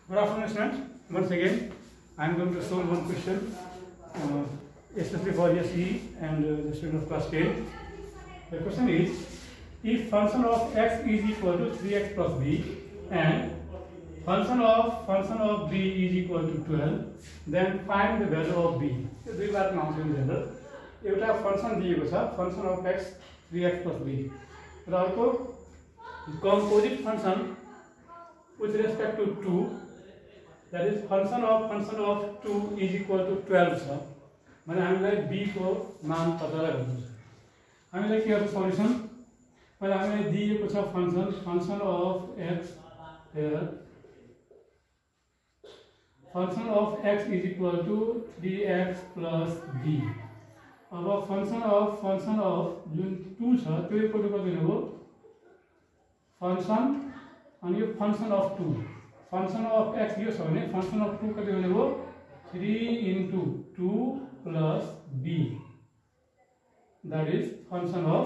Good afternoon, students. Once again, I am going to solve one question, especially for SE and the student of class 10. The question is, if function of x is equal to 3x plus b and function of b is equal to 12, then find the value of b. यो दुई बातमा आउँछ नि general. एउटा function दिएको छ, function of x 3x plus b, र अर्को composite function with respect to 2, that is function of 2 is equal to 12 छ. भने हामीलाई b को मान पत्ता लगाउनु छ. हामीलाई के गर्छ सल्युसन? पहिला हामीलाई दिएको छ function of x here, function of x is equal to 3x plus b. अब function of जुन 2 छ त्यो इक्वल टु कति हो? फंक्शन अनि यो function of 2, function of x यो छ भने function of 2 कति हुने हो? 3 into 2 plus b, that is function of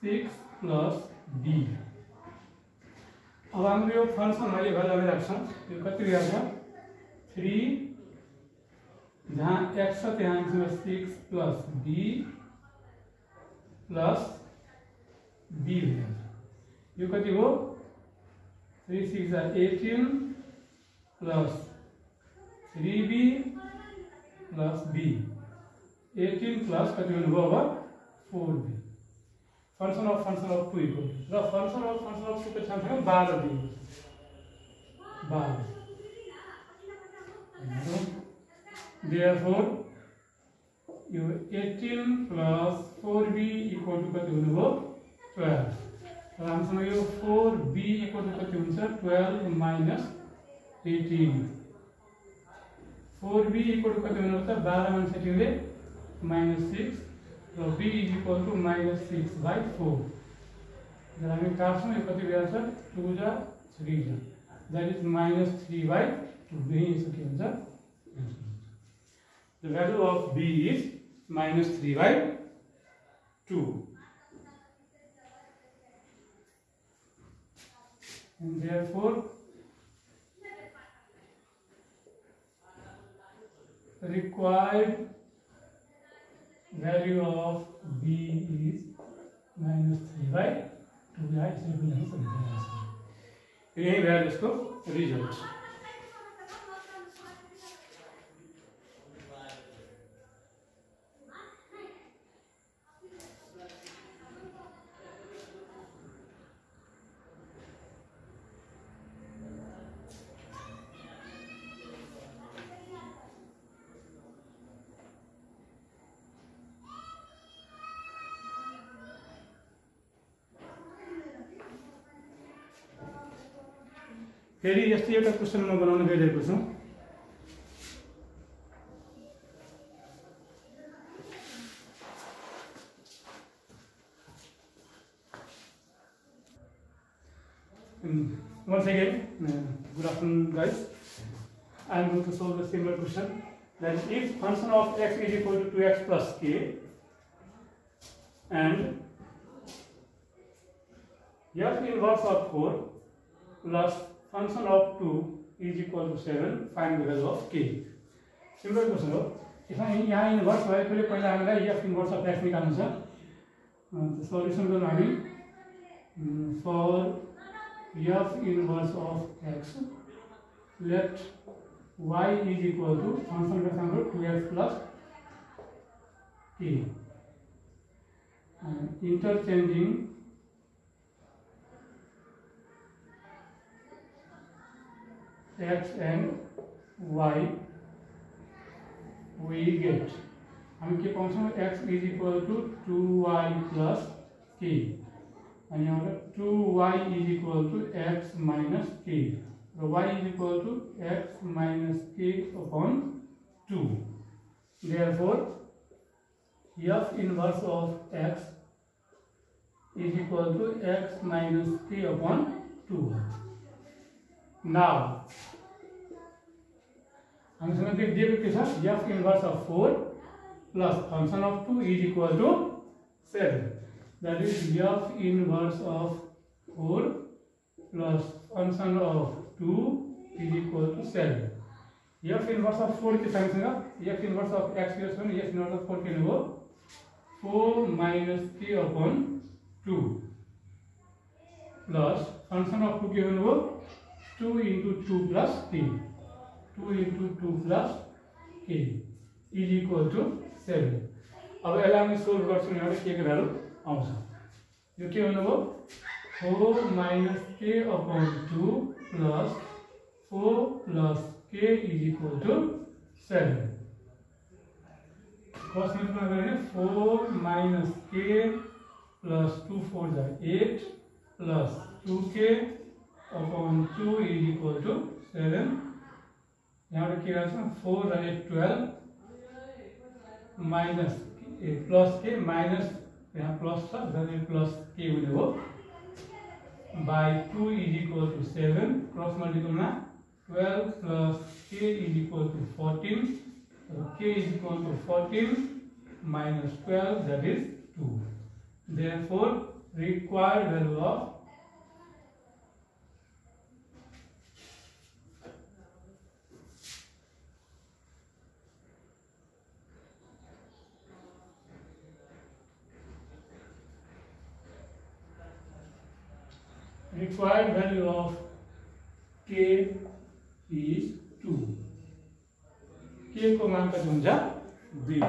6 plus b. अब हाम्रो यो फंक्शन अहिले भ्यालु राख्छौं. यो कति राख्छ? 3 जहाँ x छ त्यहाँ हामीसँग 6 plus b plus b हुन्छ. यो कति हो? 3 6 are 18 plus 3b plus b. 18 plus कति हुने भयो अब? 4b. Function of 2 equal to र फंक्शन of 2 को ठाउँमा 12 दिएको छ. 12. Therefore, you 18 plus 4b equal to कति हुने भयो? 12. र हामीसँग यो 4b equal to कति हुन्छ? 12 minus 18. 4b equal to कति हुने त? 12 minus 18 ले minus 6 र b is equal to minus 6 by 4. जब हामी काट्छौं यो कति भइहाल्छ? 2 जा 3 जा, that is minus 3 by 2. b is के हुन्छ? The value of b is minus 3 by 2. And therefore, the required value of b is minus 3 by 2. यही value इसको result. फेरि यस्तै एउटा क्वेशन म बनाउन गइरहेको छु. Once again, good afternoon guys. I am going to solve the similar question, that if function of x is equal to 2x plus k and f inverse of 4 plus function of 2 is equal to 7, find the value of k. Simple question हो. यहाँ inverse भएकोले पहिला हामीलाई f inverse of x निकाल्नु छ. Solution गर्नु हामी for f inverse of x, let y is equal to function का हाम्रो 2x plus k, interchanging x and y, we get हम के पाउँछौं? x is equal to 2y plus k, अनि यहाँ 2y is equal to x minus k, र y is equal to x minus k upon 2. Therefore, f inverse of x is equal to x minus k upon 2. Now, हामीसँग दिएको के छ? f inverse of 4 plus function of 2 is equal to 7. That is f inverse of 4 plus function of 2 is equal to 7. F inverse of 4 के सँगसँग F inverse of x के सँग F inverse of 4 के हो 4 minus k upon 2 plus function of 2 के हो 2 into 2 plus k. 2 into 2 plus k is equal to 7. अब यसलाई हामी सोल्भ गर्छौं यहाँ के को भ्यालु आउँछ यो के हुनु हो 4 minus k upon 2 plus 4 plus k is equal to 7. First में 4 minus k plus 2 4 is 8 plus 2k upon 2 is equal to 7. यहाँ पे क्या है 4 8 12 minus plus k minus यहाँ plus था then plus k हुने हो by 2 is equal to 7 cross multiple में 12 plus k is equal to 14. So k is equal to 14 minus 12, that is 2. Therefore, required value of k is 2. k को मान कति हुन्छ 2.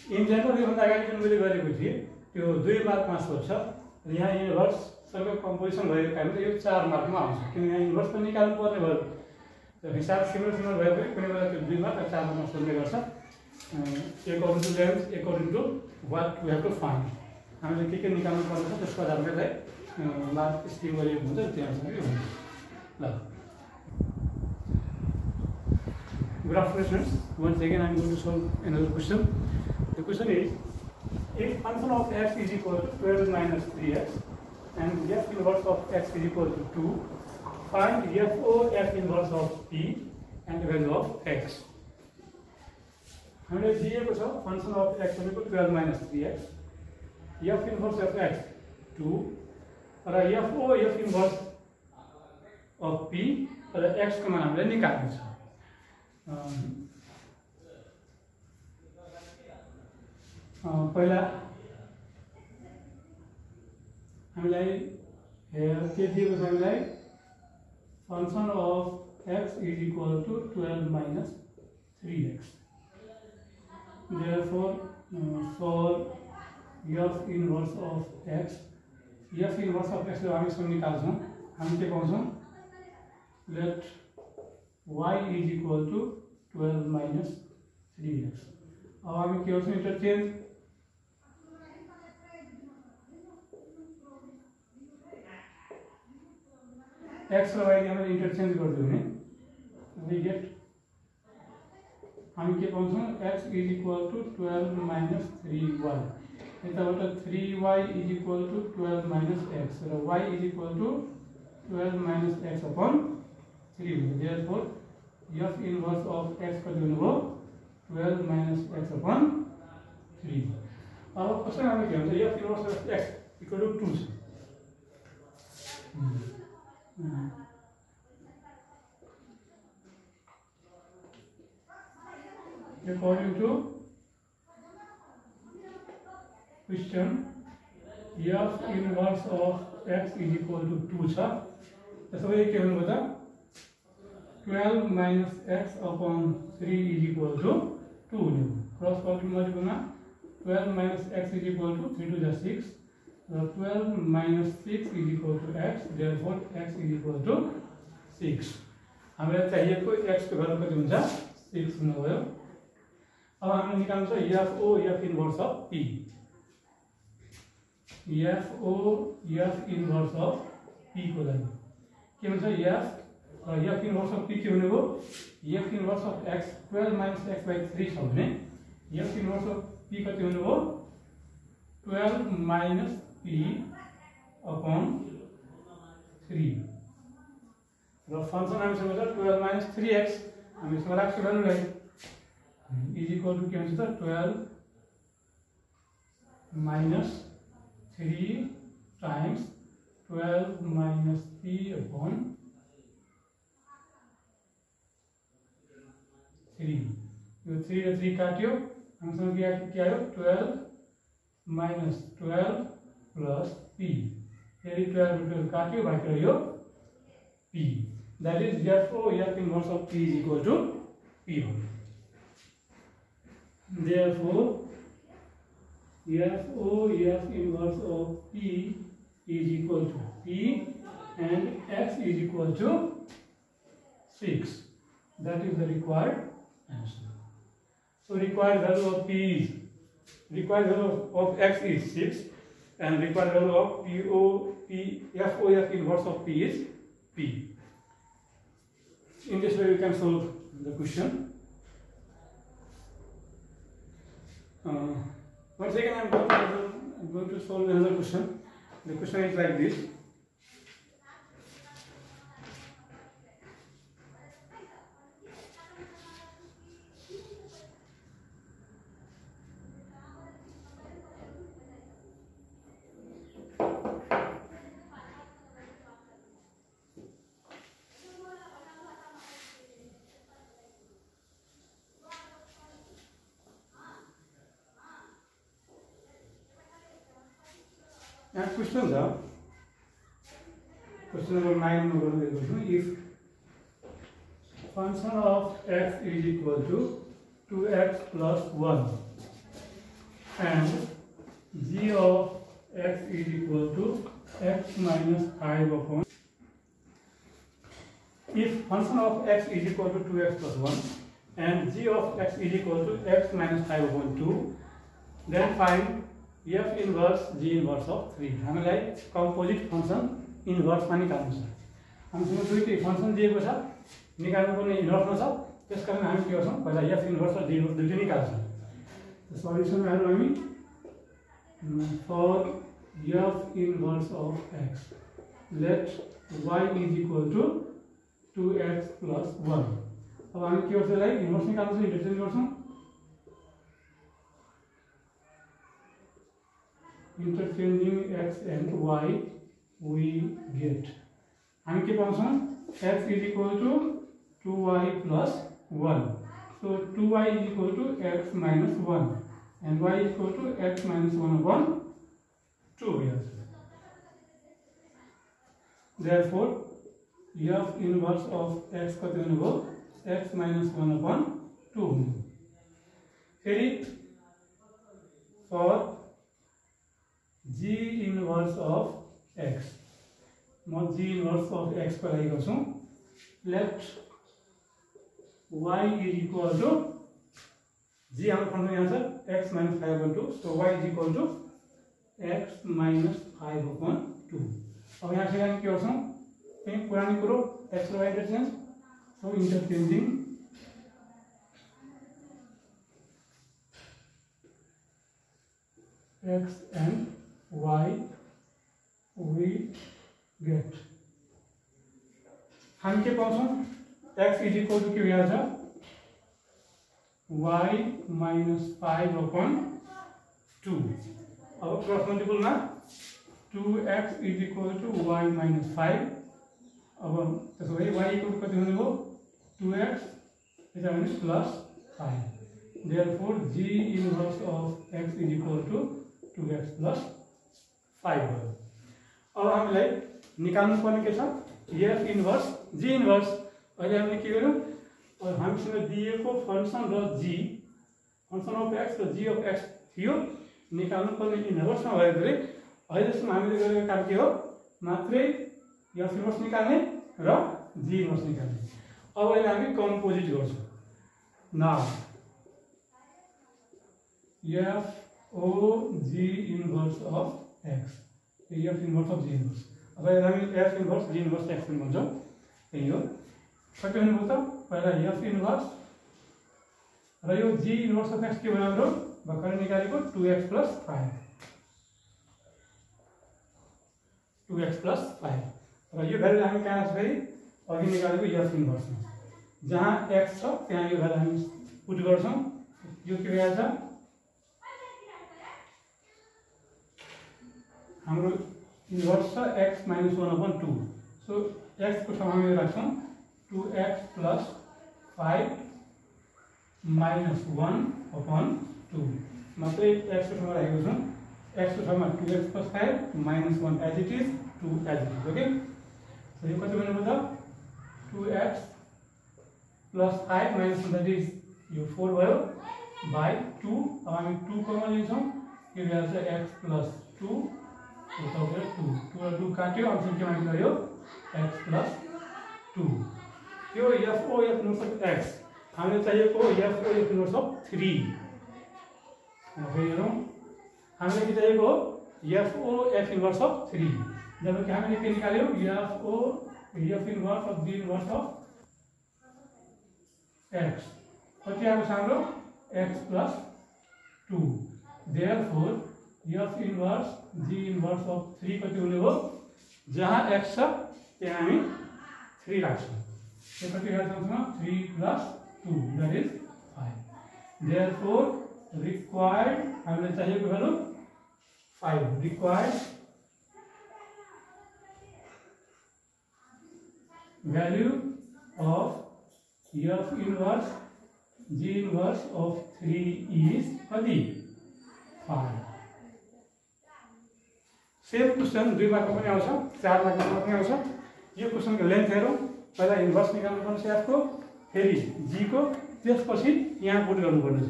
In general यो भन्दा अगाडि जुन मैले गरेको थिए त्यो 2 मार्कमा सोध्छ र यहाँ इन्भर्स सँग कम्पोजिसन भएको कारणले यो 4 मार्कमा आउँछ किन यहाँ इन्भर्स पनि निकाल्नु पर्ने भयो र हिसाब सिमिलर भयो भने कुनै बेला त्यो 2 मार्क र 4 मार्कमा सोध्ने गर्छ according to length according to what we have to find. हामीले के निकाल्नु पर्छ त्यसको आधारमा चाहिँ मार्क स्किम गरिएको हुन्छ त्यहाँसम्म हुन्छ ल. Good afternoon students. Once again I am going to solve another question. The question is, if function of x is equal to 12 minus 3x and f inverse of x is equal to 2, find f inverse of p and the value of x. हामीले दिएको छ function of x भनेको 12 minus 3x, f inverse of x 2 र f inverse of p र x को मान हामीले निकाल्नु छ. पहिला हामीलाई के दिएको छ हामीलाई function of x is equal to 12 minus 3x. Therefore, for f inverse of x, f inverse of x को हामी यसो निकाल्छौं. हामी के पाउँछौं? Let y is equal to 12 minus 3x. अब हामी के गर्छौं? इन्टरचेन्ज x र y ने हामीले इन्टरचेन्ज गर्दियौ भने we get हामी के पाउँछौं? x is equal to 12 minus 3y. यताबाट 3y is equal to 12 minus x र y is equal to 12 minus x upon 3. Therefore, f inverse of x कति हुनु हो 12 minus x upon 3. अब कसरी हामी के हुन्छ f inverse of x equal to 2 छ. According to question, f inverse of x is equal to 2 छ. त्यसो भए के हुनु भयो 12 minus x upon 3 is equal to 2 हुने हो. क्रस मल्टिपल में 12 minus x is equal to 3 to the 6 र 12 minus 6 is equal to x. Therefore, x is equal to 6. हामीलाई चाहिएको x को भ्यालु कति हुन्छ 6 हुनु भयो. अब हामीले निकाल्नु छ f inverse of p. f inverse of p को लागि के हुन्छ f inverse of p के हुने हो f inverse of x 12 minus x by 3 छ भने f inverse of p कति हुने हो 12 minus p upon 3 र फंक्शन हामीसँग छ 12 minus 3x हामीसँग राख्छु भ्यालुलाई is equal to के हुन्छ त 12 minus 3 times 12 minus p upon 3 यो 3 र 3 काट्यो हामीसँग के आयो 12 minus 12 plus p फेरि 12 र 12 काट्यो बाँकी रह्यो p that is therefore f inverse of p is equal to p1 therefore f inverse of p is equal to p and x is equal to 6. That is the required answer. So required value of p is required value of x is 6 and required value of f inverse of p is p. In this way we can solve the question. Once again I am going to solve another question. The question is like this. And question number 9 if function of x is equal to 2x plus 1 and g of x is equal to x minus 5 upon if function of x is equal to 2x plus 1 and g of x is equal to x minus 5 upon 2 then find f inverse g inverse of 3 हामीलाई composite function inverse मा निकाल्नु छ हामीसँग दुईटै function दिएको छ निकाल्नु पर्ने इन्भर्स मा छ त्यसकारण हामी के गर्छौं पहिला f इन्भर्स र g इन्भर्स दुईटै निकाल्छौं the solution are हामी for f inverse of x let y is equal to 2x plus 1 अब हामी के गर्छौं यसलाई इन्भर्स निकाल्नु छ इन्टिग्रेसन गर्छौं interchanging x and y we get हामी के पाउँछौं x is equal to 2y plus 1 so 2y is equal to x minus 1 and y is equal to x minus 1 upon 2 yes therefore f inverse of x कति हुने भयो x minus 1 upon 2 फेरि for g inverse of x म g inverse of x को लागि गर्छौं let y is equal to g हाम्रो function यहाँ छ x minus 5 upon 2 so y is equal to x minus 5 upon 2 अब यहाँ से हामी के गर्छौं त्यही पुरानो कुरो x र y interchange so interchanging x and y we get हम के पाउँछौं x is equal to के यहाँ छ y minus 5 upon 2 अब क्रस मल्टिपल मा 2x is equal to y minus 5 अब त्यसो भए y इक्वल कति हुने भयो 2x यता भने plus 5 therefore g inverse of x is equal to 2x plus 5 भयो अब हामीलाई निकाल्नु पर्ने के छ f इन्भर्स g इन्भर्स अहिले हामीले के गर्यौं अब हामीसँग दिएको फंक्शन र g फंक्शन अफ x र g अफ x थियो निकाल्नु पर्ने इन्भर्स नभएकोले अहिलेसम्म हामीले गरेको काम के हो मात्रै f इन्भर्स निकाल्ने र g इन्भर्स निकाल्ने अब अहिले हामी कम्पोजिट गर्छौं now f O g inverse of x f inverse of g inverse अब हामी f inverse g inverse x पनि भन्छौं त्यही हो कति हुने भयो त पहिला f inverse र यो g inverse of x के भयो हाम्रो भर्खर निकालेको 2x plus 5 2x plus 5 र यो भ्यालु हामी कहाँ छ फेरि अघि निकालेको f inverse मा जहाँ x छ त्यहाँ यो भ्यालु हामी पुट गर्छौं यो के भइहाल्छ हाम्रो इन्भर्स छ x minus 1 upon 2 so x को ठाउँमा हामी राख्छौं 2x plus 5 -1/2 मात्रै x को ठाउँमा राखेको छौं x को ठाउँमा 2x + 5 -1 as it is 2 as it is okay so यो कति बन्यो त 2x + 5 - 1 that is यो 4 भयो by 2 अब हामी 2 कमन लिन्छौं यो भ्यालु छ x + 2 यो तपाईको 2 र 2 काट्यो अब चाहिँ के मान्छे रह्यो x + 2 यो FOF इन्भर्स x हामीले चाहिएको FOF इन्भर्स अफ 3 हेरौं हामीले के चाहिएको FOF इन्भर्स अफ 3 जबकि हामीले के निकाल्यौ F inverse of G inverse of x कति आएको छ हाम्रो x + 2 therefore F inverse G inverse of 3 कति हुने हो जहाँ x छ त्यहाँ हामी 3 राख्छौं यो कति राख्छौं 3 + 2 that is 5 therefore required हामीले चाहिएको value 5 required value of F inverse G inverse of 3 is कति 5 सेम क्वेशन 2 मार्कमा पनि आउँछ 4 मार्कमा पनि आउँछ यो क्वेशनको लेन्थ हेरौं पहिला इन्भर्स निकाल्नु पर्छ f को फेरि g को त्यसपछि यहाँ पुट गर्नुपर्ने छ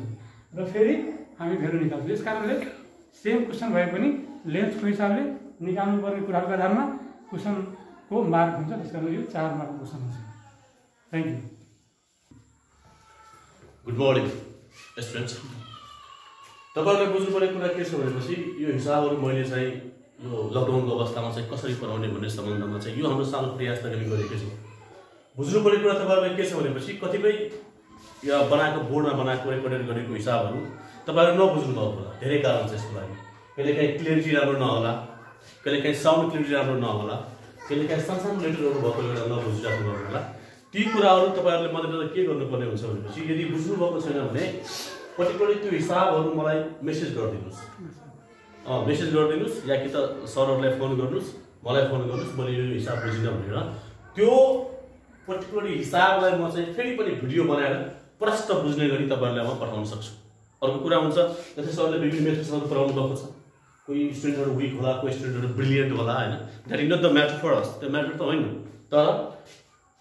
र फेरि हामी भ्यालु निकाल्छौं यसकारणले सेम क्वेशन भए पनि लेन्थको हिसाबले निकाल्नु पर्ने कुराको आधारमा क्वेशनको मार्क हुन्छ त्यसकारण यो 4 मार्कको क्वेशन हुन्छ thank you good morning students तपाईहरुले बुझ्नुपर्ने कुरा के छ भनेपछि यो हिसाबहरु मैले चाहिँ यो लकडाउनको अवस्थामा चाहिँ कसरी पढाउने भन्ने सम्बन्धमा चाहिँ यो हाम्रो सानो प्रयास त हामी गरेकै छौं बुझ्नुपर्ने कुरा तपाईहरुले के छ भनेपछि कतिपय या बनाएको बोर्डमा बनाएको रेकर्डेड गरेको हिसाबहरु तपाईहरु नबुझ्नु भएको होला धेरै कारण छ यसको लागि कहिलेकाहीँ क्लियरिटी राम्रो नहोला कहिलेकाहीँ साउन्ड क्लियरिटी राम्रो नहोला कहिलेकाहीँ सानसानो लेटरहरु भएको बेला नबुझिराख्नु भएको होला ती कुराहरु तपाईहरुले मध्येबाट के गर्नुपर्ने हुन्छ भनेपछि यदि बुझ्नु भएको छैन भने पर्टिकुलरली त्यो हिसाबहरु मलाई मेसेज गरिदिनुस् मेसेज गरिदिनुस् या कि त सरहरुलाई फोन गर्नुस् मलाई फोन गर्नुस् मैले यो हिसाब बुझिन भनेर त्यो पर्टिकुलर हिसाबलाई म चाहिँ फेरि पनि भिडियो बनाएर प्रष्ट बुझ्ने गरी तपाईहरुलाई म पठाउन सक्छु अर्को कुरा हुन्छ जस्तै सरले विभिन्न मेथड्सहरु पढाउनु भएको छ कोही स्टुडेन्टहरु वीक होला कोही स्टुडेन्टहरु ब्रिलियन्ट होला हैन that is not the matter for us त्यो म्याटर त होइन तर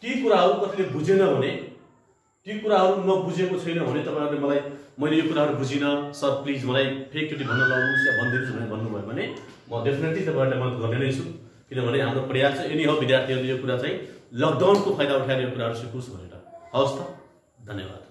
ती कुराहरु कतिले बुझेन भने ती कुराहरु नबुझेको छैन भने तपाईहरुले मलाई मैले यो कुराहरु बुझिन सर प्लिज मलाई फेकचोटी भन्न लाउनुस् या भनिदिनुस् भनेर भन्नुभयो भने म डेफिनेटली तपाईहरुलाई मद्दत गर्ने नै छु किनभने हाम्रो प्रयास चाहिँ यही हो विद्यार्थीहरुले यो कुरा चाहिँ लकडाउनको फाइदा उठाएर यो कुराहरु सिकुस् भनेर हवस् त धन्यवाद।